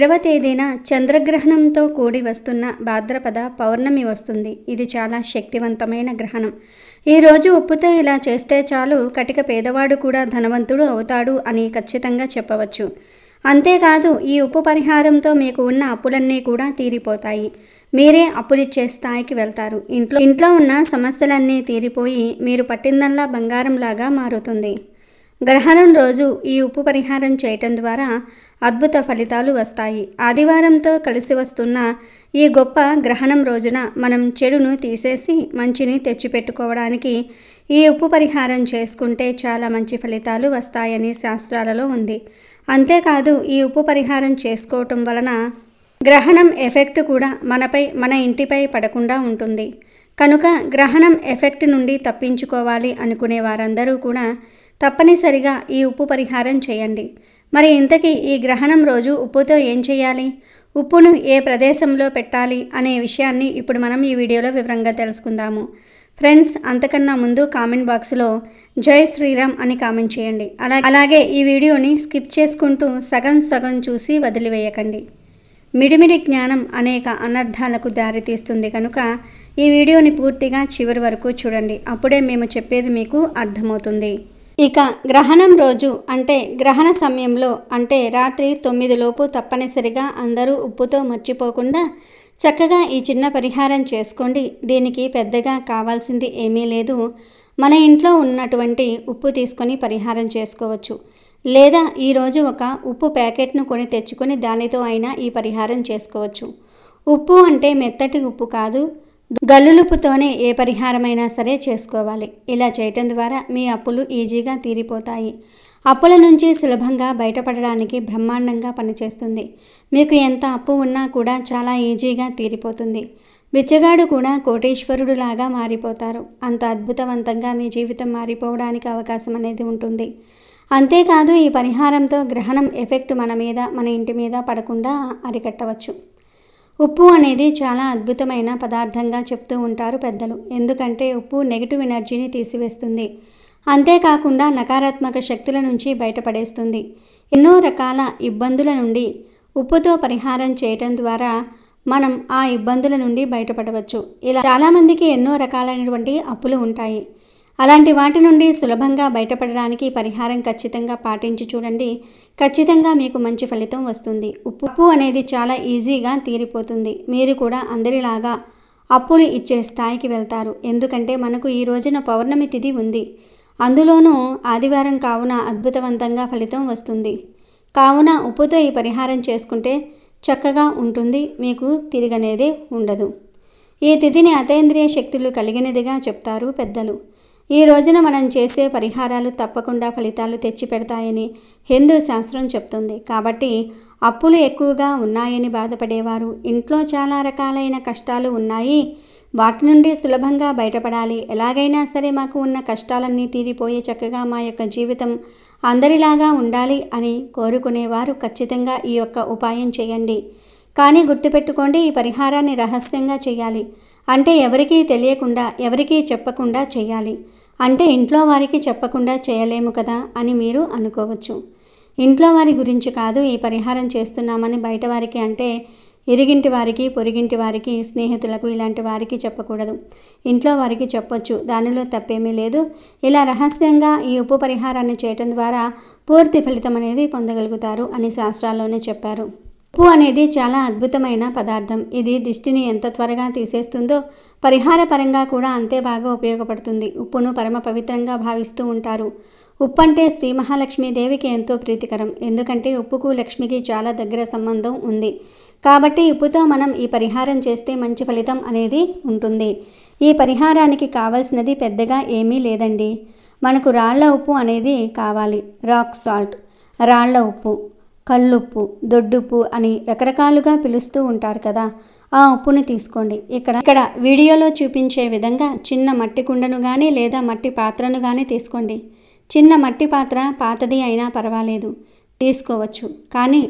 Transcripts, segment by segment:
7వ తేదీన చంద్రగ్రహణంతో కూడి వస్తున్న భాద్రపద పౌర్ణమి వస్తుంది. ఇది చాలా శక్తివంతమైన గ్రహణం. ఈరోజు ఉప్పుతో ఇలా చేస్తే చాలు కటిక పేదవాడు కూడా ధనవంతుడు అవుతాడు అని ఖచ్చితంగా చెప్పవచ్చు. అంతేకాదు ఈ ఉప్పు పరిహారంతో మీకు ఉన్న అప్పులన్నీ కూడా తీరిపోతాయి. మీరే అప్పులిచ్చే స్థాయికి వెళ్తారు. ఇంట్లో ఉన్న సమస్యలన్నీ తీరిపోయి మీరు పట్టిందల్లా బంగారంలాగా మారుతుంది. గ్రహణం రోజు ఈ ఉప్పు పరిహారం చేయటం ద్వారా అద్భుత ఫలితాలు వస్తాయి. ఆదివారంతో కలిసి వస్తున్న ఈ గొప్ప గ్రహణం రోజున మనం చెడును తీసేసి మంచిని తెచ్చిపెట్టుకోవడానికి ఈ ఉప్పు పరిహారం చేసుకుంటే చాలా మంచి ఫలితాలు వస్తాయని శాస్త్రాలలో ఉంది. అంతేకాదు ఈ ఉప్పు పరిహారం చేసుకోవటం వలన గ్రహణం ఎఫెక్ట్ కూడా మన ఇంటిపై పడకుండా ఉంటుంది. కనుక గ్రహణం ఎఫెక్ట్ నుండి తప్పించుకోవాలి అనుకునే వారందరూ కూడా తప్పనిసరిగా ఈ ఉప్పు పరిహారం చేయండి. మరి ఇంతకీ ఈ గ్రహణం రోజు ఉప్పుతో ఏం చేయాలి, ఉప్పును ఏ ప్రదేశంలో పెట్టాలి అనే విషయాన్ని ఇప్పుడు మనం ఈ వీడియోలో వివరంగా తెలుసుకుందాము. ఫ్రెండ్స్, అంతకన్నా ముందు కామెంట్ బాక్స్లో జై శ్రీరామ్ అని కామెంట్ చేయండి. అలాగే ఈ వీడియోని స్కిప్ చేసుకుంటూ సగం చూసి వదిలివేయకండి. మిడిమిడి జ్ఞానం అనేక అనర్థాలకు దారితీస్తుంది కనుక ఈ వీడియోని పూర్తిగా చివరి వరకు చూడండి. అప్పుడే మేము చెప్పేది మీకు అర్థమవుతుంది. ఇక గ్రహణం రోజు అంటే గ్రహణ సమయంలో అంటే రాత్రి 9 లోపు తప్పనిసరిగా అందరూ ఉప్పుతో మర్చిపోకుండా చక్కగా ఈ చిన్న పరిహారం చేసుకోండి. దీనికి పెద్దగా కావాల్సింది ఏమీ లేదు. మన ఇంట్లో ఉన్నటువంటి ఉప్పు తీసుకొని పరిహారం చేసుకోవచ్చు. లేదా ఈరోజు ఒక ఉప్పు ప్యాకెట్ను కొని తెచ్చుకొని దానితో అయినా ఈ పరిహారం చేసుకోవచ్చు. ఉప్పు అంటే మెత్తటి ఉప్పు కాదు, గల్లులుప్పుతోనే ఏ పరిహారమైనా సరే చేసుకోవాలి. ఇలా చేయటం ద్వారా మీ అప్పులు ఈజీగా తీరిపోతాయి. అప్పుల నుంచి సులభంగా బయటపడడానికి బ్రహ్మాండంగా పనిచేస్తుంది. మీకు ఎంత అప్పు ఉన్నా కూడా చాలా ఈజీగా తీరిపోతుంది. బిచ్చగాడు కూడా కోటీశ్వరుడు లాగా మారిపోతారు. అంత అద్భుతవంతంగా మీ జీవితం మారిపోవడానికి అవకాశం అనేది ఉంటుంది. అంతేకాదు ఈ పరిహారంతో గ్రహణం ఎఫెక్ట్ మన మీద మన ఇంటి మీద పడకుండా అరికట్టవచ్చు. ఉప్పు అనేది చాలా అద్భుతమైన పదార్థంగా చెప్తూ ఉంటారు పెద్దలు. ఎందుకంటే ఉప్పు నెగిటివ్ ఎనర్జీని తీసివేస్తుంది. అంతేకాకుండా నకారాత్మక శక్తుల నుంచి బయటపడేస్తుంది. ఎన్నో రకాల ఇబ్బందుల నుండి ఉప్పుతో పరిహారం చేయటం ద్వారా మనం ఆ ఇబ్బందుల నుండి బయటపడవచ్చు. ఇలా చాలామందికి ఎన్నో రకాలైనటువంటి అప్పులు ఉంటాయి. అలాంటి వాటి నుండి సులభంగా బయటపడడానికి పరిహారం ఖచ్చితంగా పాటించి చూడండి. ఖచ్చితంగా మీకు మంచి ఫలితం వస్తుంది. ఉప్పు అనేది చాలా ఈజీగా తీరిపోతుంది. మీరు కూడా అందరిలాగా అప్పులు ఇచ్చే స్థాయికి వెళ్తారు. ఎందుకంటే మనకు ఈ రోజున పౌర్ణమి తిథి ఉంది. అందులోనూ ఆదివారం కావున అద్భుతవంతంగా ఫలితం వస్తుంది. కావున ఉప్పుతో ఈ పరిహారం చేసుకుంటే చక్కగా ఉంటుంది. మీకు తిరగనేదే ఉండదు. ఈ తిథిని అతీంద్రియ శక్తులు కలిగినదిగా చెప్తారు పెద్దలు. ఈ రోజున మనం చేసే పరిహారాలు తప్పకుండా ఫలితాలు తెచ్చిపెడతాయని హిందూ శాస్త్రం చెప్తుంది. కాబట్టి అప్పులు ఎక్కువగా ఉన్నాయని బాధపడేవారు, ఇంట్లో చాలా రకాలైన కష్టాలు ఉన్నాయి, వాటి నుండి సులభంగా బయటపడాలి, ఎలాగైనా సరే మాకు ఉన్న కష్టాలన్నీ తీరిపోయి చక్కగా మా యొక్క జీవితం అందరిలాగా ఉండాలి అని కోరుకునేవారు ఖచ్చితంగా ఈ యొక్క ఉపాయం చేయండి. కానీ గుర్తుపెట్టుకోండి, ఈ పరిహారాన్ని రహస్యంగా చేయాలి. అంటే ఎవరికీ తెలియకుండా ఎవరికీ చెప్పకుండా చేయాలి. అంటే ఇంట్లో వారికి చెప్పకుండా చేయలేము కదా అని మీరు అనుకోవచ్చు. ఇంట్లో వారి గురించి కాదు ఈ పరిహారం చేస్తున్నామని బయట వారికి అంటే ఇరుగింటి వారికి, పొరుగింటి వారికి, స్నేహితులకు ఇలాంటి వారికి చెప్పకూడదు. ఇంట్లో వారికి చెప్పొచ్చు, దానిలో తప్పేమీ లేదు. ఇలా రహస్యంగా ఈ ఉప్పు పరిహారాన్ని చేయటం ద్వారా పూర్తి ఫలితం అనేది పొందగలుగుతారు అని శాస్త్రాల్లోనే చెప్పారు. ఉప్పు అనేది చాలా అద్భుతమైన పదార్థం. ఇది దిష్టిని ఎంత త్వరగా తీసేస్తుందో పరిహార పరంగా కూడా అంతే బాగా ఉపయోగపడుతుంది. ఉప్పును పరమ పవిత్రంగా భావిస్తూ ఉంటారు. ఉప్పు అంటే శ్రీ మహాలక్ష్మీదేవికి ఎంతో ప్రీతికరం. ఎందుకంటే ఉప్పుకు లక్ష్మికి చాలా దగ్గర సంబంధం ఉంది. కాబట్టి ఉప్పుతో మనం ఈ పరిహారం చేస్తే మంచి ఫలితం అనేది ఉంటుంది. ఈ పరిహారానికి కావాల్సినది పెద్దగా ఏమీ లేదండి. మనకు రాళ్ల ఉప్పు అనేది కావాలి. రాక్ సాల్ట్, రాళ్ల ఉప్పు, కల్లుప్పు, దొడ్డుప్పు అని రకరకాలుగా పిలుస్తూ ఉంటారు కదా, ఆ ఉప్పుని తీసుకోండి. ఇక్కడ వీడియోలో చూపించే విధంగా చిన్న మట్టి కుండను కానీ లేదా మట్టి పాత్రను కానీ తీసుకోండి. చిన్న మట్టి పాత్ర పాతది అయినా పర్వాలేదు, తీసుకోవచ్చు. కానీ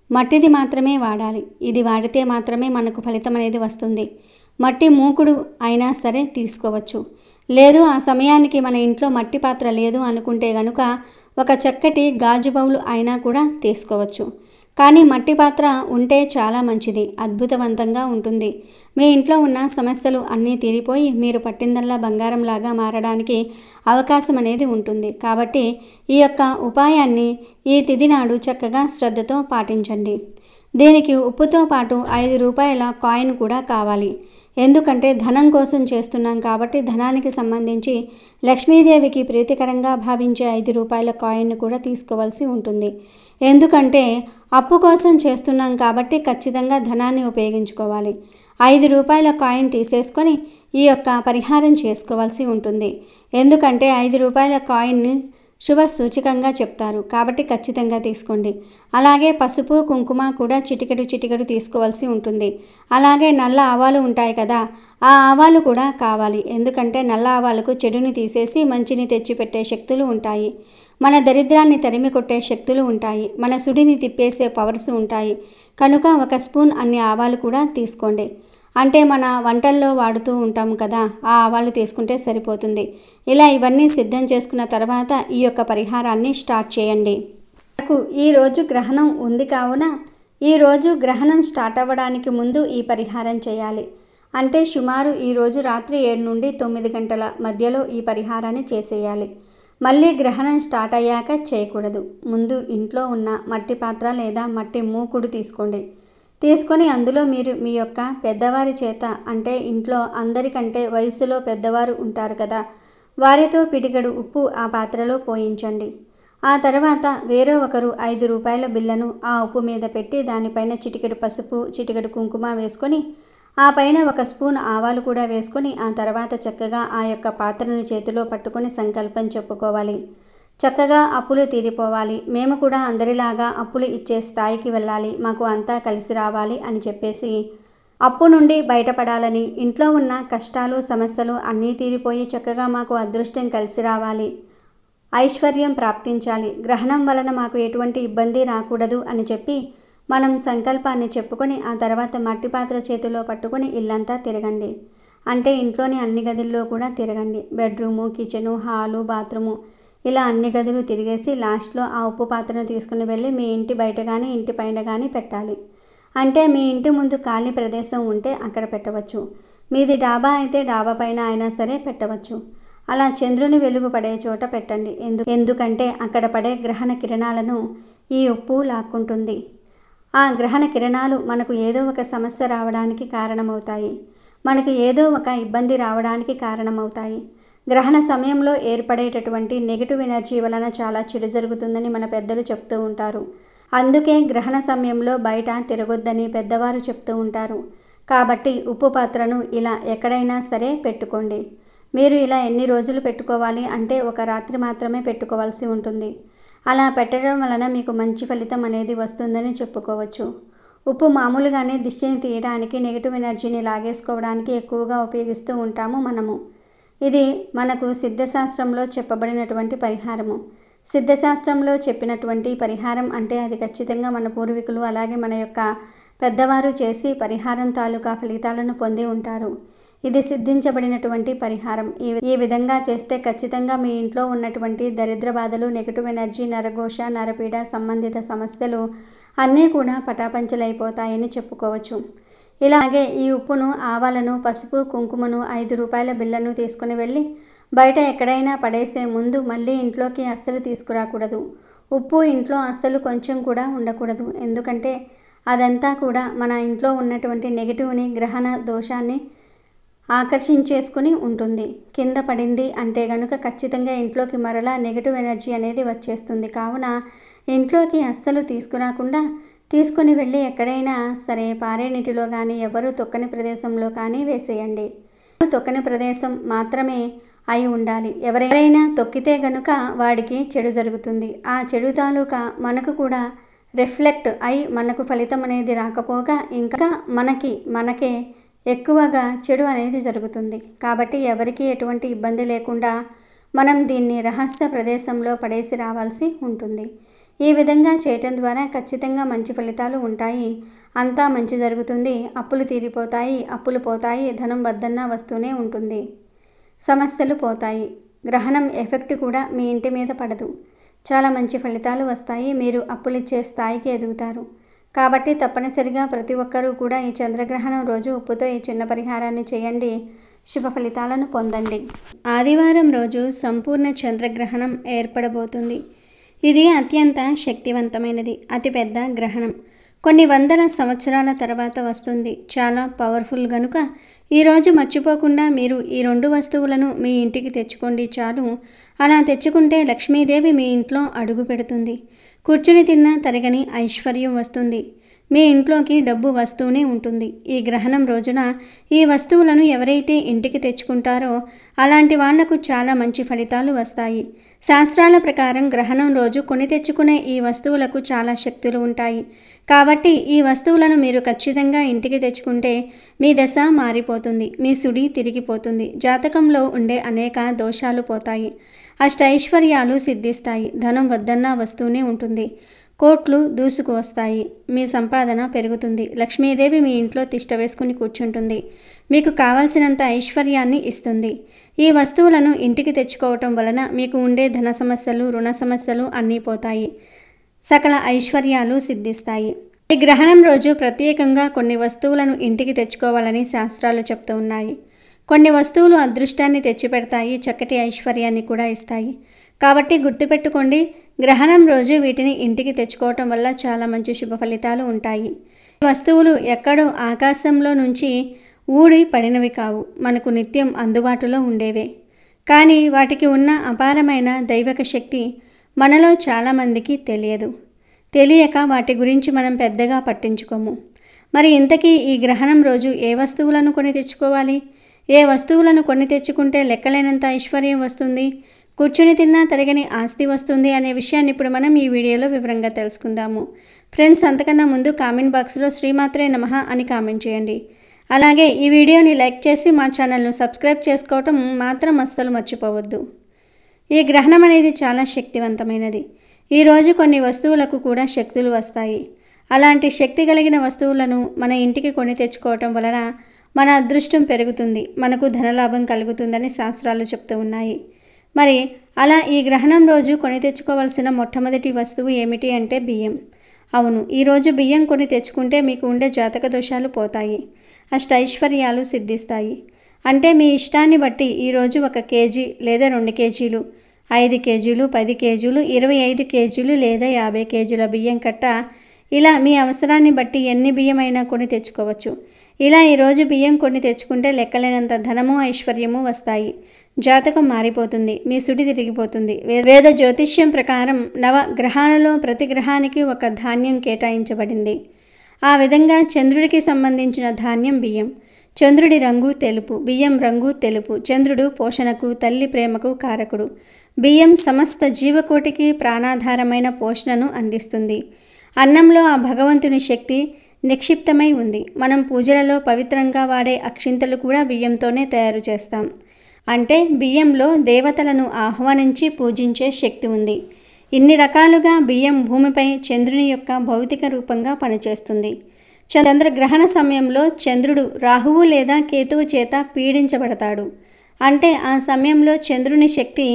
మట్టిది మాత్రమే వాడాలి. ఇది వాడితే మాత్రమే మనకు ఫలితం అనేది వస్తుంది. మట్టి మూకుడు అయినా సరే తీసుకోవచ్చు. లేదు ఆ సమయానికి మన ఇంట్లో మట్టి పాత్ర లేదు అనుకుంటే గనుక ఒక చక్కటి గాజు బౌలు అయినా కూడా తీసుకోవచ్చు. కానీ మట్టి పాత్ర ఉంటే చాలా మంచిది, అద్భుతవంతంగా ఉంటుంది. మీ ఇంట్లో ఉన్న సమస్యలు అన్నీ తీరిపోయి మీరు పట్టిందల్లా బంగారంలాగా మారడానికి అవకాశం అనేది ఉంటుంది. కాబట్టి ఈ యొక్క ఉపాయాన్ని ఈ తిథి నాడు చక్కగా శ్రద్ధతో పాటించండి. దీనికి ఉప్పుతో పాటు 5 రూపాయల కాయిన్ కూడా కావాలి. ఎందుకంటే ధనం కోసం చేస్తున్నాం కాబట్టి ధనానికి సంబంధించి లక్ష్మీదేవికి ప్రీతికరంగా భావించే 5 రూపాయల కాయిన్ను కూడా తీసుకోవాల్సి ఉంటుంది. ఎందుకంటే అప్పు కోసం చేస్తున్నాం కాబట్టి ఖచ్చితంగా ధనాన్ని ఉపయోగించుకోవాలి. 5 రూపాయల కాయిన్ తీసేసుకొని ఈ యొక్క పరిహారం చేసుకోవాల్సి ఉంటుంది. ఎందుకంటే 5 రూపాయల కాయిన్ని శుభ సూచకంగా చెప్తారు కాబట్టి ఖచ్చితంగా తీసుకోండి. అలాగే పసుపు కుంకుమ కూడా చిటికెడు తీసుకోవాల్సి ఉంటుంది. అలాగే నల్ల ఆవాలు ఉంటాయి కదా, ఆ ఆవాలు కూడా కావాలి. ఎందుకంటే నల్ల ఆవాలకు చెడుని తీసేసి మంచిని తెచ్చిపెట్టే శక్తులు ఉంటాయి. మన దరిద్రాన్ని తరిమి కొట్టే శక్తులు ఉంటాయి. మన సుడిని తిప్పేసే పవర్స్ ఉంటాయి. కనుక 1 స్పూన్ అన్ని ఆవాలు కూడా తీసుకోండి. అంటే మన వంటల్లో వాడుతూ ఉంటాము కదా, ఆ ఆవాలు తీసుకుంటే సరిపోతుంది. ఇలా ఇవన్నీ సిద్ధం చేసుకున్న తర్వాత ఈ యొక్క పరిహారాన్ని స్టార్ట్ చేయండి. నాకు ఈరోజు గ్రహణం ఉంది కావున ఈరోజు గ్రహణం స్టార్ట్ అవ్వడానికి ముందు ఈ పరిహారం చేయాలి. అంటే సుమారు ఈరోజు రాత్రి 7 నుండి 9 గంటల మధ్యలో ఈ పరిహారాన్ని చేసేయాలి. మళ్ళీ గ్రహణం స్టార్ట్ అయ్యాక చేయకూడదు. ముందు ఇంట్లో ఉన్న మట్టి పాత్ర లేదా మట్టి మూకుడు తీసుకొని అందులో మీరు మీ యొక్క పెద్దవారి చేత, అంటే ఇంట్లో అందరికంటే వయసులో పెద్దవారు ఉంటారు కదా, వారితో పిడికెడు ఉప్పు ఆ పాత్రలో పోయించండి. ఆ తర్వాత వేరే ఒకరు 5 రూపాయల బిళ్ళను ఆ ఉప్పు మీద పెట్టి దానిపైన చిటికెడు పసుపు చిటికెడు కుంకుమ వేసుకొని ఆ పైన 1 స్పూన్ ఆవాలు కూడా వేసుకొని ఆ తర్వాత చక్కగా ఆ యొక్క పాత్రను చేతిలో పట్టుకొని సంకల్పం చెప్పుకోవాలి. చక్కగా అప్పులు తీరిపోవాలి, మేము కూడా అందరిలాగా అప్పులు ఇచ్చే స్థాయికి వెళ్ళాలి, మాకు అంతా కలిసి రావాలి అని చెప్పేసి అప్పు నుండి బయటపడాలని, ఇంట్లో ఉన్న కష్టాలు సమస్యలు అన్నీ తీరిపోయి చక్కగా మాకు అదృష్టం కలిసి రావాలి, ఐశ్వర్యం ప్రాప్తించాలి, గ్రహణం వలన మాకు ఎటువంటి ఇబ్బంది రాకూడదు అని చెప్పి మనం సంకల్పాన్ని చెప్పుకొని ఆ తర్వాత మట్టి పాత్ర చేతిలో పట్టుకొని ఇల్లంతా తిరగండి. అంటే ఇంట్లోని అన్ని గదుల్లో కూడా తిరగండి. బెడ్రూము, కిచెను, హాలు, బాత్రూము ఇలా అన్ని గదులు తిరిగేసి లాస్ట్లో ఆ ఉప్పు పాత్రను తీసుకుని వెళ్ళి మీ ఇంటి బయట కానీ ఇంటి పైన కానీ పెట్టాలి. అంటే మీ ఇంటి ముందు ఖాళీ ప్రదేశం ఉంటే అక్కడ పెట్టవచ్చు. మీది డాబా అయితే డాబా పైన అయినా సరే పెట్టవచ్చు. అలా చంద్రుని వెలుగు పడే చోట పెట్టండి. ఎందుకంటే అక్కడ పడే గ్రహణ కిరణాలను ఈ ఉప్పు లాక్కుంటుంది. ఆ గ్రహణ కిరణాలు మనకు ఏదో ఒక సమస్య రావడానికి కారణమవుతాయి, మనకు ఏదో ఒక ఇబ్బంది రావడానికి కారణమవుతాయి. గ్రహణ సమయంలో ఏర్పడేటటువంటి నెగిటివ్ ఎనర్జీ వలన చాలా చెడు జరుగుతుందని మన పెద్దలు చెప్తూ ఉంటారు. అందుకే గ్రహణ సమయంలో బయట తిరగొద్దని పెద్దవారు చెప్తూ ఉంటారు. కాబట్టి ఉప్పు పాత్రను ఇలా ఎక్కడైనా సరే పెట్టుకోండి. మీరు ఇలా ఎన్ని రోజులు పెట్టుకోవాలి అంటే 1 రాత్రి మాత్రమే పెట్టుకోవాల్సి ఉంటుంది. అలా పెట్టడం వలన మీకు మంచి ఫలితం అనేది వస్తుందని చెప్పుకోవచ్చు. ఉప్పు మామూలుగానే దిష్టిని తీయడానికి, నెగిటివ్ ఎనర్జీని లాగేసుకోవడానికి ఎక్కువగా ఉపయోగిస్తూ ఉంటాము మనము. ఇది మనకు సిద్ధశాస్త్రంలో చెప్పబడినటువంటి పరిహారము. సిద్ధశాస్త్రంలో చెప్పినటువంటి పరిహారం అంటే అది ఖచ్చితంగా మన పూర్వీకులు అలాగే మన యొక్క పెద్దవారు చేసి పరిహారం తాలూకా ఫలితాలను పొంది ఉంటారు. ఇది సిద్ధించబడినటువంటి పరిహారం. ఈ విధంగా చేస్తే ఖచ్చితంగా మీ ఇంట్లో ఉన్నటువంటి దరిద్ర బాధలు, నెగిటివ్ ఎనర్జీ, నరఘోష, నరపీడ సంబంధిత సమస్యలు అన్నీ కూడా పటాపంచలైపోతాయని చెప్పుకోవచ్చు. ఇలాగే ఈ ఉప్పును, ఆవాలను, పసుపు, కుంకుమను, 5 రూపాయల బిళ్ళను తీసుకుని వెళ్ళి బయట ఎక్కడైనా పడేసే ముందు మళ్ళీ ఇంట్లోకి అస్సలు తీసుకురాకూడదు. ఉప్పు ఇంట్లో అస్సలు కొంచెం కూడా ఉండకూడదు. ఎందుకంటే అదంతా కూడా మన ఇంట్లో ఉన్నటువంటి నెగిటివ్ని, గ్రహణ దోషాన్ని ఆకర్షించేసుకుని ఉంటుంది. కింద పడింది అంటే కనుక ఖచ్చితంగా ఇంట్లోకి మరలా నెగిటివ్ ఎనర్జీ అనేది వచ్చేస్తుంది. కావున ఇంట్లోకి అస్సలు తీసుకురాకుండా తీసుకుని వెళ్ళి ఎక్కడైనా సరే పారే నీటిలో కానీ, ఎవరు తొక్కని ప్రదేశంలో కానీ వేసేయండి. తొక్కని ప్రదేశం మాత్రమే అయి ఉండాలి. ఎవరైనా తొక్కితే గనుక వాడికి చెడు జరుగుతుంది. ఆ చెడు తాలూకా మనకు కూడా రిఫ్లెక్ట్ అయి మనకు ఫలితం అనేది రాకపోగా ఇంకా మనకే ఎక్కువగా చెడు అనేది జరుగుతుంది. కాబట్టి ఎవరికి ఎటువంటి ఇబ్బంది లేకుండా మనం దీన్ని రహస్య ప్రదేశంలో పడేసి రావాల్సి ఉంటుంది. ఈ విధంగా చేయటం ద్వారా ఖచ్చితంగా మంచి ఫలితాలు ఉంటాయి. అంతా మంచి జరుగుతుంది. అప్పులు తీరిపోతాయి, అప్పులు పోతాయి, ధనం వద్దన్నా వస్తూనే ఉంటుంది, సమస్యలు పోతాయి. గ్రహణం ఎఫెక్ట్ కూడా మీ ఇంటి మీద పడదు. చాలా మంచి ఫలితాలు వస్తాయి. మీరు అప్పులిచ్చే స్థాయికి ఎదుగుతారు. కాబట్టి తప్పనిసరిగా ప్రతి ఒక్కరూ కూడా ఈ చంద్రగ్రహణం రోజు ఉప్పుతో ఈ చిన్న పరిహారాన్ని చేయండి, శుభ ఫలితాలను పొందండి. ఆదివారం రోజు సంపూర్ణ చంద్రగ్రహణం ఏర్పడబోతుంది. ఇది అత్యంత శక్తివంతమైనది, అతిపెద్ద గ్రహణం. కొన్ని వందల సంవత్సరాల తర్వాత వస్తుంది. చాలా పవర్ఫుల్ గనుక ఈరోజు మర్చిపోకుండా మీరు ఈ 2 వస్తువులను మీ ఇంటికి తెచ్చుకోండి చాలు. అలా తెచ్చుకుంటే లక్ష్మీదేవి మీ ఇంట్లో అడుగు పెడుతుంది. కూర్చుని తిన్నా తరగని ఐశ్వర్యం వస్తుంది. మీ ఇంట్లోకి డబ్బు వస్తూనే ఉంటుంది. ఈ గ్రహణం రోజున ఈ వస్తువులను ఎవరైతే ఇంటికి తెచ్చుకుంటారో అలాంటి వాళ్లకు చాలా మంచి ఫలితాలు వస్తాయి. శాస్త్రాల ప్రకారం గ్రహణం రోజు కొని తెచ్చుకునే ఈ వస్తువులకు చాలా శక్తులు ఉంటాయి. కాబట్టి ఈ వస్తువులను మీరు ఖచ్చితంగా ఇంటికి తెచ్చుకుంటే మీ దశ మారిపోతుంది, మీ సుడి తిరిగిపోతుంది, జాతకంలో ఉండే అనేక దోషాలు పోతాయి, అష్టైశ్వర్యాలు సిద్ధిస్తాయి, ధనం వద్దన్నా వస్తూనే ఉంటుంది, కోట్లు దూసుకు వస్తాయి, మీ సంపాదన పెరుగుతుంది, లక్ష్మీదేవి మీ ఇంట్లో తిష్ట వేసుకుని కూర్చుంటుంది, మీకు కావాల్సినంత ఐశ్వర్యాన్ని ఇస్తుంది. ఈ వస్తువులను ఇంటికి తెచ్చుకోవటం వలన మీకు ఉండే ధన సమస్యలు, రుణ సమస్యలు అన్నీ పోతాయి, సకల ఐశ్వర్యాలు సిద్ధిస్తాయి. ఈ గ్రహణం రోజు ప్రత్యేకంగా కొన్ని వస్తువులను ఇంటికి తెచ్చుకోవాలని శాస్త్రాలు చెప్తూ ఉన్నాయి. కొన్ని వస్తువులు అదృష్టాన్ని తెచ్చిపెడతాయి, చక్కటి ఐశ్వర్యాన్ని కూడా ఇస్తాయి. కాబట్టి గుర్తుపెట్టుకోండి, గ్రహణం రోజు వీటిని ఇంటికి తెచ్చుకోవటం వల్ల చాలా మంచి శుభ ఫలితాలు ఉంటాయి. వస్తువులు ఎక్కడో ఆకాశంలో నుంచి ఊడి పడినవి కావు, మనకు నిత్యం అందుబాటులో ఉండేవే. కానీ వాటికి ఉన్న అపారమైన దైవక శక్తి మనలో చాలామందికి తెలియదు. తెలియక వాటి గురించి మనం పెద్దగా పట్టించుకోము. మరి ఇంతకీ ఈ గ్రహణం రోజు ఏ వస్తువులను కొని తెచ్చుకోవాలి? ఏ వస్తువులను కొని తెచ్చుకుంటే లెక్కలేనంత ఐశ్వర్యం వస్తుంది, కూర్చుని తిన్నా తరగని ఆస్తి వస్తుంది అనే విషయాన్ని ఇప్పుడు మనం ఈ వీడియోలో వివరంగా తెలుసుకుందాము. ఫ్రెండ్స్, అంతకన్నా ముందు కామెంట్ బాక్స్లో శ్రీమాత్రే నమః అని కామెంట్ చేయండి. అలాగే ఈ వీడియోని లైక్ చేసి మా ఛానల్ను సబ్స్క్రైబ్ చేసుకోవటం మాత్రం అస్సలు మర్చిపోవద్దు. ఈ గ్రహణం అనేది చాలా శక్తివంతమైనది. ఈరోజు కొన్ని వస్తువులకు కూడా శక్తులు వస్తాయి. అలాంటి శక్తి కలిగిన వస్తువులను మన ఇంటికి కొని తెచ్చుకోవటం వలన మన అదృష్టం పెరుగుతుంది, మనకు ధనలాభం కలుగుతుందని శాస్త్రాలు చెప్తూ ఉన్నాయి. మరి అలా ఈ గ్రహణం రోజు కొని తెచ్చుకోవాల్సిన మొట్టమొదటి వస్తువు ఏమిటి అంటే బియ్యం. అవును, ఈరోజు బియ్యం కొని తెచ్చుకుంటే మీకు ఉండే జాతక దోషాలు పోతాయి, అష్టైశ్వర్యాలు సిద్ధిస్తాయి. అంటే మీ ఇష్టాన్ని బట్టి ఈరోజు 1 కేజీ లేదా 2 కేజీలు, 5 కేజీలు, 10 కేజీలు, 25 కేజీలు లేదా 50 కేజీల బియ్యం కట్ట, ఇలా మీ అవసరాన్ని బట్టి ఎన్ని బియ్యం అయినా కొని తెచ్చుకోవచ్చు. ఇలా ఈరోజు బియ్యం కొని తెచ్చుకుంటే లెక్కలేనంత ధనము, ఐశ్వర్యము వస్తాయి, జాతకం మారిపోతుంది, మీ సుడి తిరిగిపోతుంది. వేద జ్యోతిష్యం ప్రకారం 9 గ్రహాలలో ప్రతి గ్రహానికి ఒక ధాన్యం కేటాయించబడింది. ఆ విధంగా చంద్రుడికి సంబంధించిన ధాన్యం బియ్యం. చంద్రుడి రంగు తెలుపు, బియ్యం రంగు తెలుపు. చంద్రుడు పోషణకు, తల్లి ప్రేమకు కారకుడు. బియ్యం సమస్త జీవకోటికి ప్రాణాధారమైన పోషణను అందిస్తుంది. అన్నంలో ఆ భగవంతుని శక్తి నిక్షిప్తమై ఉంది. మనం పూజలలో పవిత్రంగా వాడే అక్షింతలు కూడా బియ్యంతోనే తయారు చేస్తాం. అంటే బియ్యంలో దేవతలను ఆహ్వానించి పూజించే శక్తి ఉంది. ఇన్ని రకాలుగా బియ్యం భూమిపై చంద్రుని యొక్క భౌతిక రూపంగా పనిచేస్తుంది. చంద్రగ్రహణ సమయంలో చంద్రుడు రాహువు లేదా కేతువు చేత పీడించబడతాడు. అంటే ఆ సమయంలో చంద్రుని శక్తి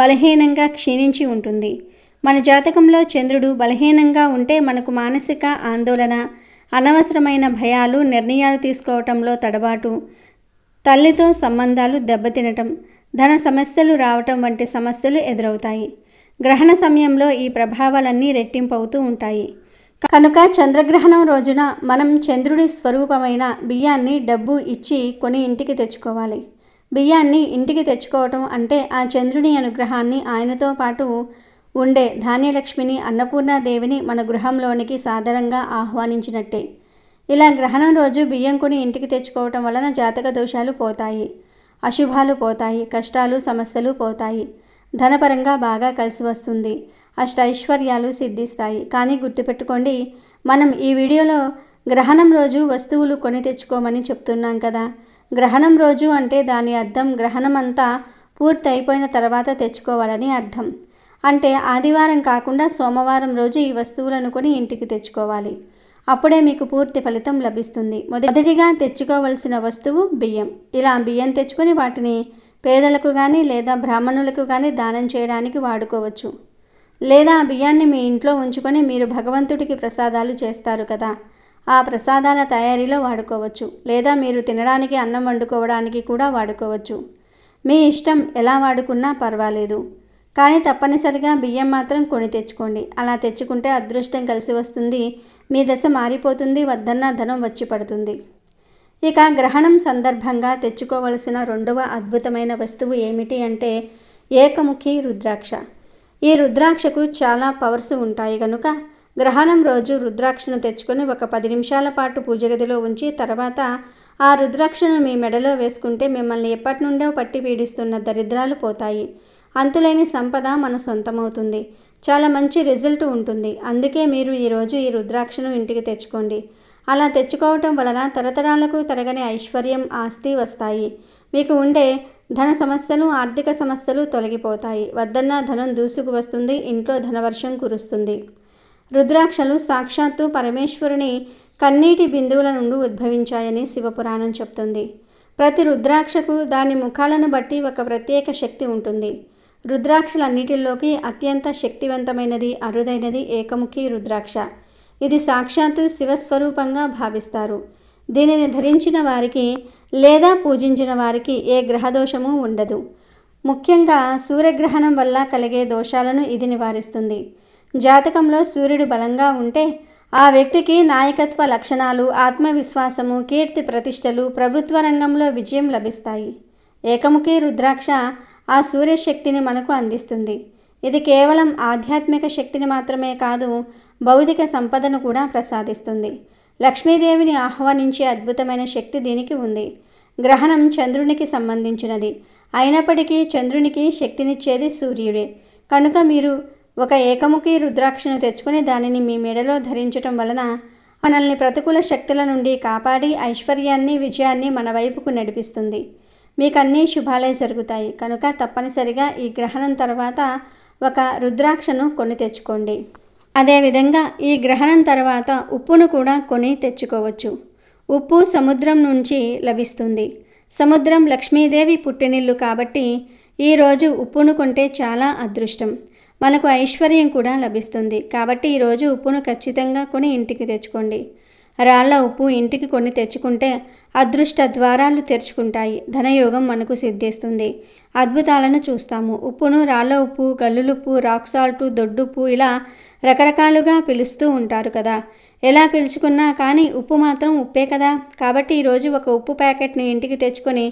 బలహీనంగా క్షీణించి ఉంటుంది. మన జాతకంలో చంద్రుడు బలహీనంగా ఉంటే మనకు మానసిక ఆందోళన, అనవసరమైన భయాలు, నిర్ణయాలు తీసుకోవటంలో తడబాటు, తల్లితో సంబంధాలు దెబ్బతినటం, ధన సమస్యలు రావటం వంటి సమస్యలు ఎదురవుతాయి. గ్రహణ సమయంలో ఈ ప్రభావాలన్నీ రెట్టింపవుతూ ఉంటాయి. కనుక చంద్రగ్రహణం రోజున మనం చంద్రుడి స్వరూపమైన బియ్యాన్ని డబ్బు ఇచ్చి కొని ఇంటికి తెచ్చుకోవాలి. బియ్యాన్ని ఇంటికి తెచ్చుకోవటం అంటే ఆ చంద్రుని అనుగ్రహాన్ని, ఆయనతో పాటు ఉండే ధాన్యలక్ష్మిని, అన్నపూర్ణాదేవిని మన గృహంలోనికి సాదరంగా ఆహ్వానించినట్టే. ఇలా గ్రహణం రోజు బియ్యం కొని ఇంటికి తెచ్చుకోవటం వలన జాతక దోషాలు పోతాయి, అశుభాలు పోతాయి, కష్టాలు సమస్యలు పోతాయి, ధనపరంగా బాగా కలిసి వస్తుంది, అష్టైశ్వర్యాలు సిద్ధిస్తాయి. కానీ గుర్తుపెట్టుకోండి, మనం ఈ వీడియోలో గ్రహణం రోజు వస్తువులు కొని తెచ్చుకోమని చెప్తున్నాం కదా. గ్రహణం రోజు అంటే దాని అర్థం గ్రహణం అంతా పూర్తి అయిపోయిన తర్వాత తెచ్చుకోవాలని అర్థం. అంటే ఆదివారం కాకుండా సోమవారం రోజు ఈ వస్తువులను కొని ఇంటికి తెచ్చుకోవాలి. అప్పుడే మీకు పూర్తి ఫలితం లభిస్తుంది. మొదటిగా తెచ్చుకోవలసిన వస్తువు బియ్యం. ఇలా బియ్యం తెచ్చుకొని వాటిని పేదలకు కానీ లేదా బ్రాహ్మణులకు కానీ దానం చేయడానికి వాడుకోవచ్చు. లేదా ఆ బియ్యాన్ని మీ ఇంట్లో ఉంచుకొని మీరు భగవంతుడికి ప్రసాదాలు చేస్తారు కదా, ఆ ప్రసాదాల తయారీలో వాడుకోవచ్చు. లేదా మీరు తినడానికి అన్నం వండుకోవడానికి కూడా వాడుకోవచ్చు. మీ ఇష్టం, ఎలా వాడుకున్నా పర్వాలేదు. కానీ తప్పనిసరిగా బియ్యం మాత్రం కొని తెచ్చుకోండి. అలా తెచ్చుకుంటే అదృష్టం కలిసి వస్తుంది, మీ దశ మారిపోతుంది, వద్దన్న ధనం వచ్చి పడుతుంది. ఇక గ్రహణం సందర్భంగా తెచ్చుకోవలసిన రెండవ అద్భుతమైన వస్తువు ఏమిటి అంటే ఏకముఖి రుద్రాక్ష. ఈ రుద్రాక్షకు చాలా పవర్స్ ఉంటాయి కనుక గ్రహణం రోజు రుద్రాక్షను తెచ్చుకొని ఒక 10 నిమిషాల పాటు పూజ గదిలో ఉంచి తర్వాత ఆ రుద్రాక్షను మీ మెడలో వేసుకుంటే మిమ్మల్ని ఎప్పటి నుండో పట్టి పీడిస్తున్న దరిద్రాలు పోతాయి, అంతులేని సంపద మన సొంతమవుతుంది, చాలా మంచి రిజల్ట్ ఉంటుంది. అందుకే మీరు ఈరోజు ఈ రుద్రాక్షను ఇంటికి తెచ్చుకోండి. అలా తెచ్చుకోవటం వలన తరతరాలకు తరగని ఐశ్వర్యం, ఆస్తి వస్తాయి. మీకు ఉండే ధన సమస్యలు, ఆర్థిక సమస్యలు తొలగిపోతాయి. వద్దన్న ధనం దూసుకు వస్తుంది, ఇంట్లో ధనవర్షం కురుస్తుంది. రుద్రాక్షలు సాక్షాత్తు పరమేశ్వరుని కన్నీటి బిందువుల నుండి ఉద్భవించాయని శివపురాణం చెప్తుంది. ప్రతి రుద్రాక్షకు దాని ముఖాలను బట్టి ఒక ప్రత్యేక శక్తి ఉంటుంది. రుద్రాక్షలన్నిటిలోకి అత్యంత శక్తివంతమైనది, అరుదైనది ఏకముఖి రుద్రాక్ష. ఇది సాక్షాత్తు శివస్వరూపంగా భావిస్తారు. దీనిని ధరించిన వారికి లేదా పూజించిన వారికి ఏ గ్రహదోషము ఉండదు. ముఖ్యంగా సూర్యగ్రహణం వల్ల కలిగే దోషాలను ఇది నివారిస్తుంది. జాతకంలో సూర్యుడు బలంగా ఉంటే ఆ వ్యక్తికి నాయకత్వ లక్షణాలు, ఆత్మవిశ్వాసము, కీర్తి ప్రతిష్టలు, ప్రభుత్వ రంగంలో విజయం లభిస్తాయి. ఏకముఖి రుద్రాక్ష ఆ సూర్యశక్తిని మనకు అందిస్తుంది. ఇది కేవలం ఆధ్యాత్మిక శక్తిని మాత్రమే కాదు, భౌతిక సంపదను కూడా ప్రసాదిస్తుంది. లక్ష్మీదేవిని ఆహ్వానించే అద్భుతమైన శక్తి దీనికి ఉంది. గ్రహణం చంద్రునికి సంబంధించినది అయినప్పటికీ చంద్రునికి శక్తినిచ్చేది సూర్యుడే. కనుక మీరు ఒక ఏకముఖి రుద్రాక్షను తెచ్చుకొని దానిని మీ మెడలో ధరించటం వలన మనల్ని ప్రతికూల శక్తుల నుండి కాపాడి ఐశ్వర్యాన్ని, విజయాన్ని మన వైపుకు నడిపిస్తుంది. మీకు అన్నీ శుభాలే జరుగుతాయి. కనుక తప్పనిసరిగా ఈ గ్రహణం తర్వాత ఒక రుద్రాక్షను కొని తెచ్చుకోండి. అదేవిధంగా ఈ గ్రహణం తర్వాత ఉప్పును కూడా కొని తెచ్చుకోవచ్చు. ఉప్పు సముద్రం నుంచి లభిస్తుంది. సముద్రం లక్ష్మీదేవి పుట్టినిల్లు కాబట్టి ఈరోజు ఉప్పును కొంటే చాలా అదృష్టం, మనకు ఐశ్వర్యం కూడా లభిస్తుంది. కాబట్టి ఈరోజు ఉప్పును ఖచ్చితంగా కొని ఇంటికి తెచ్చుకోండి. రాళ్ల ఉప్పు ఇంటికి కొని తెచ్చుకుంటే అదృష్ట ద్వారాలు తెరుచుకుంటాయి, ధనయోగం మనకు సిద్ధిస్తుంది, అద్భుతాలను చూస్తాము. ఉప్పును రాళ్ల ఉప్పు, గల్లులుప్పు, రాక్ సాల్టు, దొడ్డుప్పు ఇలా రకరకాలుగా పిలుస్తూ ఉంటారు కదా. ఎలా పిలుచుకున్నా కానీ ఉప్పు మాత్రం ఉప్పే కదా. కాబట్టి ఈరోజు ఒక ఉప్పు ప్యాకెట్ని ఇంటికి తెచ్చుకొని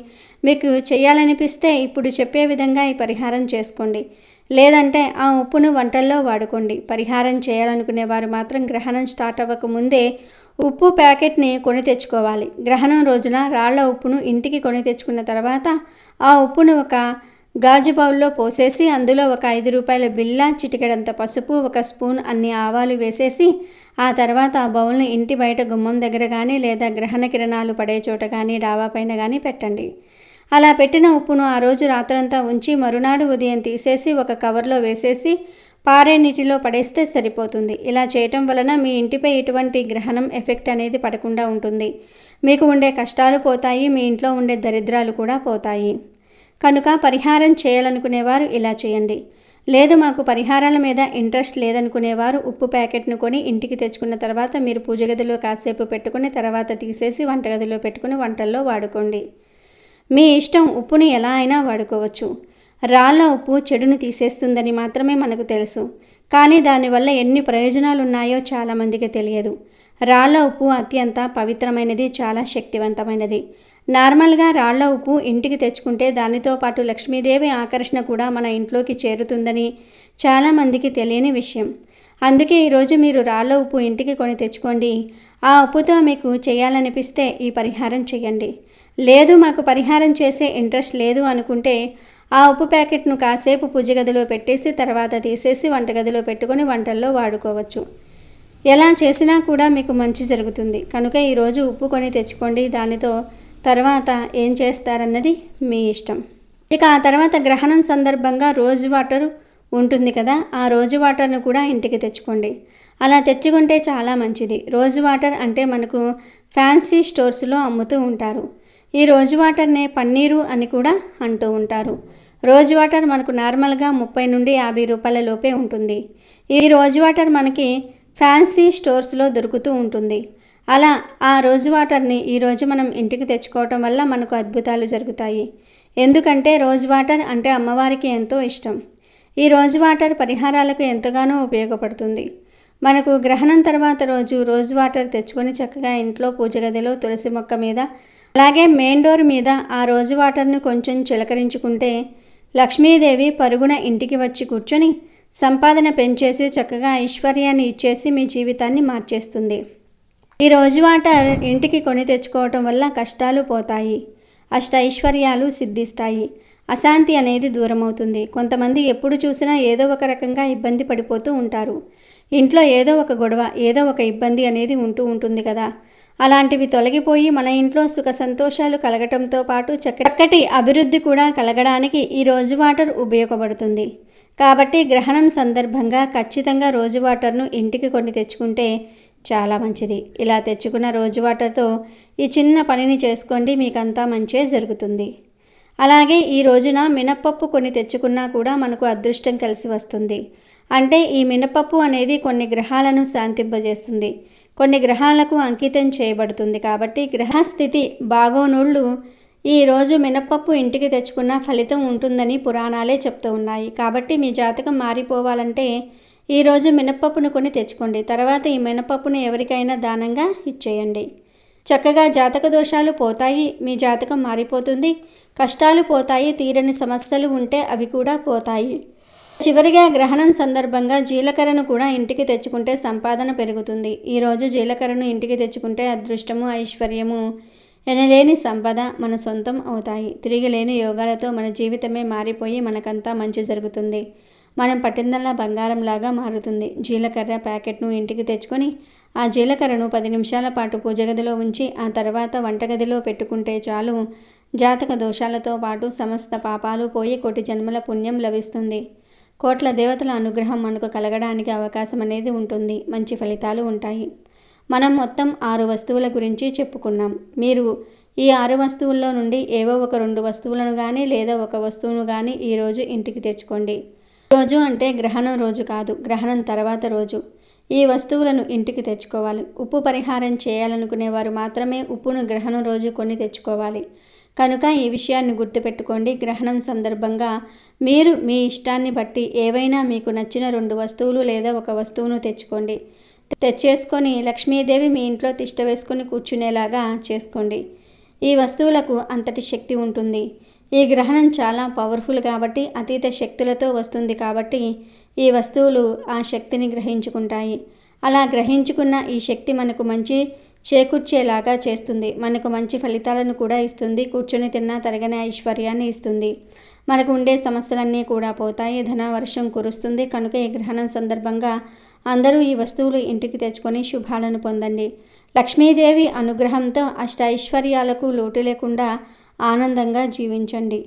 మీకు చేయాలనిపిస్తే ఇప్పుడు చెప్పే విధంగా ఈ పరిహారం చేసుకోండి. లేదంటే ఆ ఉప్పును వంటల్లో వాడుకోండి. పరిహారం చేయాలనుకునే వారు మాత్రం గ్రహణం స్టార్ట్ అవ్వక ముందే ఉప్పు ప్యాకెట్ని కొని తెచ్చుకోవాలి. గ్రహణం రోజున రాళ్ల ఉప్పును ఇంటికి కొని తెచ్చుకున్న తర్వాత ఆ ఉప్పును ఒక గాజు బౌల్లో పోసేసి అందులో ఒక 5 రూపాయల బిళ్ళ, చిటికెడంత పసుపు, 1 స్పూన్ అన్ని ఆవాలు వేసేసి ఆ తర్వాత ఆ బౌల్ని ఇంటి బయట గుమ్మం దగ్గర కానీ లేదా గ్రహణ కిరణాలు పడే చోట కానీ డాబా పైన కానీ పెట్టండి. అలా పెట్టిన ఉప్పును ఆ రోజు రాత్రంతా ఉంచి మరునాడు ఉదయం తీసేసి ఒక కవర్లో వేసేసి పారే నీటిలో పడేస్తే సరిపోతుంది. ఇలా చేయటం వలన మీ ఇంటిపై ఎటువంటి గ్రహణం ఎఫెక్ట్ అనేది పడకుండా ఉంటుంది. మీకు ఉండే కష్టాలు పోతాయి, మీ ఇంట్లో ఉండే దరిద్రాలు కూడా పోతాయి. కనుక పరిహారం చేయాలనుకునేవారు ఇలా చేయండి. లేదు మాకు పరిహారాల మీద ఇంట్రెస్ట్ లేదనుకునేవారు ఉప్పు ప్యాకెట్ను కొని ఇంటికి తెచ్చుకున్న తర్వాత మీరు పూజ గదిలో కాసేపు పెట్టుకుని తర్వాత తీసేసి వంటగదిలో పెట్టుకుని వంటల్లో వాడుకోండి. మీ ఇష్టం, ఉప్పుని ఎలా అయినా వాడుకోవచ్చు. రాళ్ల ఉప్పు చెడును తీసేస్తుందని మాత్రమే మనకు తెలుసు, కానీ దానివల్ల ఎన్ని ప్రయోజనాలు ఉన్నాయో చాలామందికి తెలియదు. రాళ్ల ఉప్పు అత్యంత పవిత్రమైనది, చాలా శక్తివంతమైనది. నార్మల్గా రాళ్ల ఉప్పు ఇంటికి తెచ్చుకుంటే దానితో పాటు లక్ష్మీదేవి ఆకర్షణ కూడా మన ఇంట్లోకి చేరుతుందని చాలామందికి తెలియని విషయం. అందుకే ఈరోజు మీరు రాళ్ల ఉప్పు ఇంటికి కొని తెచ్చుకోండి. ఆ ఉప్పుతో మీకు చేయాలనిపిస్తే ఈ పరిహారం చేయండి. లేదు మాకు పరిహారం చేసే ఇంట్రెస్ట్ లేదు అనుకుంటే ఆ ఉప్పు ప్యాకెట్ను కాసేపు పూజ గదిలో పెట్టేసి తర్వాత తీసేసి వంటగదిలో పెట్టుకొని వంటల్లో వాడుకోవచ్చు. ఎలా చేసినా కూడా మీకు మంచి జరుగుతుంది. కనుక ఈరోజు ఉప్పు కొని తెచ్చుకోండి. దానితో తర్వాత ఏం చేస్తారన్నది మీ ఇష్టం. ఇక ఆ తర్వాత గ్రహణం సందర్భంగా రోజు వాటర్ ఉంటుంది కదా, ఆ రోజు వాటర్ను కూడా ఇంటికి తెచ్చుకోండి. అలా తెచ్చుకుంటే చాలా మంచిది. రోజు వాటర్ అంటే మనకు ఫ్యాన్సీ స్టోర్స్లో అమ్ముతూ ఉంటారు. ఈ రోజు వాటర్నే పన్నీరు అని కూడా అంటూ ఉంటారు. రోజ్ వాటర్ మనకు నార్మల్గా 30 నుండి 50 రూపాయల లోపే ఉంటుంది. ఈ రోజ్ వాటర్ మనకి ఫ్యాన్సీ స్టోర్స్లో దొరుకుతూ ఉంటుంది. అలా ఆ రోజ్ వాటర్ని ఈరోజు మనం ఇంటికి తెచ్చుకోవటం వల్ల మనకు అద్భుతాలు జరుగుతాయి. ఎందుకంటే రోజ్ వాటర్ అంటే అమ్మవారికి ఎంతో ఇష్టం. ఈ రోజ్ వాటర్ పరిహారాలకు ఎంతగానో ఉపయోగపడుతుంది. మనకు గ్రహణం తర్వాత రోజు రోజ్ వాటర్ తెచ్చుకొని చక్కగా ఇంట్లో పూజ గదిలో తులసి మొక్క మీద, అలాగే మెయిన్ డోర్ మీద ఆ రోజ్ వాటర్ను కొంచెం చిలకరించుకుంటే లక్ష్మీదేవి పరుగున ఇంటికి వచ్చి కూర్చొని సంపాదన పెంచేసి చక్కగా ఐశ్వర్యాన్ని ఇచ్చేసి మీ జీవితాన్ని మార్చేస్తుంది. ఈ రోజ్ వాటర్ ఇంటికి కొని తెచ్చుకోవటం వల్ల కష్టాలు పోతాయి, అష్టైశ్వర్యాలు సిద్ధిస్తాయి, అశాంతి అనేది దూరమవుతుంది. కొంతమంది ఎప్పుడు చూసినా ఏదో ఒక రకంగా ఇబ్బంది పడిపోతూ ఉంటారు. ఇంట్లో ఏదో ఒక గొడవ, ఏదో ఒక ఇబ్బంది అనేది ఉంటూ ఉంటుంది కదా. అలాంటివి తొలగిపోయి మన ఇంట్లో సుఖ సంతోషాలు కలగటంతో పాటు చక్కటి అభివృద్ధి కూడా కలగడానికి ఈ రోజ్ వాటర్ ఉపయోగపడుతుంది. కాబట్టి గ్రహణం సందర్భంగా ఖచ్చితంగా రోజ్ వాటర్ను ఇంటికి కొని తెచ్చుకుంటే చాలా మంచిది. ఇలా తెచ్చుకున్న రోజ్ వాటర్తో ఈ చిన్న పనిని చేసుకోండి, మీకంతా మంచే జరుగుతుంది. అలాగే ఈ రోజున మినప్పప్పు కొని తెచ్చుకున్నా కూడా మనకు అదృష్టం కలిసి వస్తుంది. అంటే ఈ మినపప్పు అనేది కొన్ని గ్రహాలను శాంతింపజేస్తుంది, కొన్ని గ్రహాలకు అంకితం చేయబడుతుంది. కాబట్టి గ్రహస్థితి బాగోనోళ్ళు ఈరోజు మినపప్పు ఇంటికి తెచ్చుకున్న ఫలితం ఉంటుందని పురాణాలే చెప్తూ ఉన్నాయి. కాబట్టి మీ జాతకం మారిపోవాలంటే ఈరోజు మినపప్పును కొని తెచ్చుకోండి. తర్వాత ఈ మినపప్పును ఎవరికైనా దానంగా ఇచ్చేయండి. చక్కగా జాతక దోషాలు పోతాయి, మీ జాతకం మారిపోతుంది, కష్టాలు పోతాయి, తీరని సమస్యలు ఉంటే అవి కూడా పోతాయి. చివరిగా గ్రహణం సందర్భంగా జీలకర్రను కూడా ఇంటికి తెచ్చుకుంటే సంపాదన పెరుగుతుంది. ఈరోజు జీలకర్రను ఇంటికి తెచ్చుకుంటే అదృష్టము, ఐశ్వర్యము, ఎనలేని సంపద మన సొంతం అవుతాయి. తిరిగిలేని యోగాలతో మన జీవితమే మారిపోయి మనకంతా మంచి జరుగుతుంది. మనం పట్టిందల్లా బంగారంలాగా మారుతుంది. జీలకర్ర ప్యాకెట్ను ఇంటికి తెచ్చుకొని ఆ జీలకర్రను 10 నిమిషాల పాటు పూజ గదిలో ఉంచి ఆ తర్వాత వంటగదిలో పెట్టుకుంటే చాలు. జాతక దోషాలతో పాటు సమస్త పాపాలు పోయి కోటి జన్మల పుణ్యం లభిస్తుంది. కోట్ల దేవతల అనుగ్రహం మనకు కలగడానికి అవకాశం అనేది ఉంటుంది. మంచి ఫలితాలు ఉంటాయి. మనం మొత్తం 6 వస్తువుల గురించి చెప్పుకున్నాం. మీరు ఈ 6 వస్తువుల్లో నుండి ఏవో ఒక 2 వస్తువులను కానీ లేదా ఒక వస్తువును కానీ ఈరోజు ఇంటికి తెచ్చుకోండి. రోజు అంటే గ్రహణం రోజు కాదు, గ్రహణం తర్వాత రోజు ఈ వస్తువులను ఇంటికి తెచ్చుకోవాలి. ఉప్పు పరిహారం చేయాలనుకునే వారు మాత్రమే ఉప్పును గ్రహణం రోజు కొని తెచ్చుకోవాలి. కనుక ఈ విషయాన్ని గుర్తుపెట్టుకోండి. గ్రహణం సందర్భంగా మీరు మీ ఇష్టాన్ని బట్టి ఏవైనా మీకు నచ్చిన 2 వస్తువులు లేదా ఒక వస్తువును తెచ్చుకోండి. తెచ్చేసుకొని లక్ష్మీదేవి మీ ఇంట్లో తిష్ట వేసుకొని కూర్చునేలాగా చేసుకోండి. ఈ వస్తువులకు అంతటి శక్తి ఉంటుంది. ఈ గ్రహణం చాలా పవర్ఫుల్ కాబట్టి అతీత శక్తులతో వస్తుంది. కాబట్టి ఈ వస్తువులు ఆ శక్తిని గ్రహించుకుంటాయి. అలా గ్రహించుకున్న ఈ శక్తి మనకు మంచి చేకూర్చేలాగా చేస్తుంది. మనకు మంచి ఫలితాలను కూడా ఇస్తుంది. కూర్చొని తిన్నా తరగని ఐశ్వర్యాన్ని ఇస్తుంది. మనకు ఉండే సమస్యలన్నీ కూడా పోతాయి. ధన వర్షం కురుస్తుంది. కనుక ఈ గ్రహణం సందర్భంగా అందరూ ఈ వస్తువులు ఇంటికి తెచ్చుకొని శుభాలను పొందండి. లక్ష్మీదేవి అనుగ్రహంతో అష్టైశ్వర్యాలకు లోటు లేకుండా ఆనందంగా జీవించండి.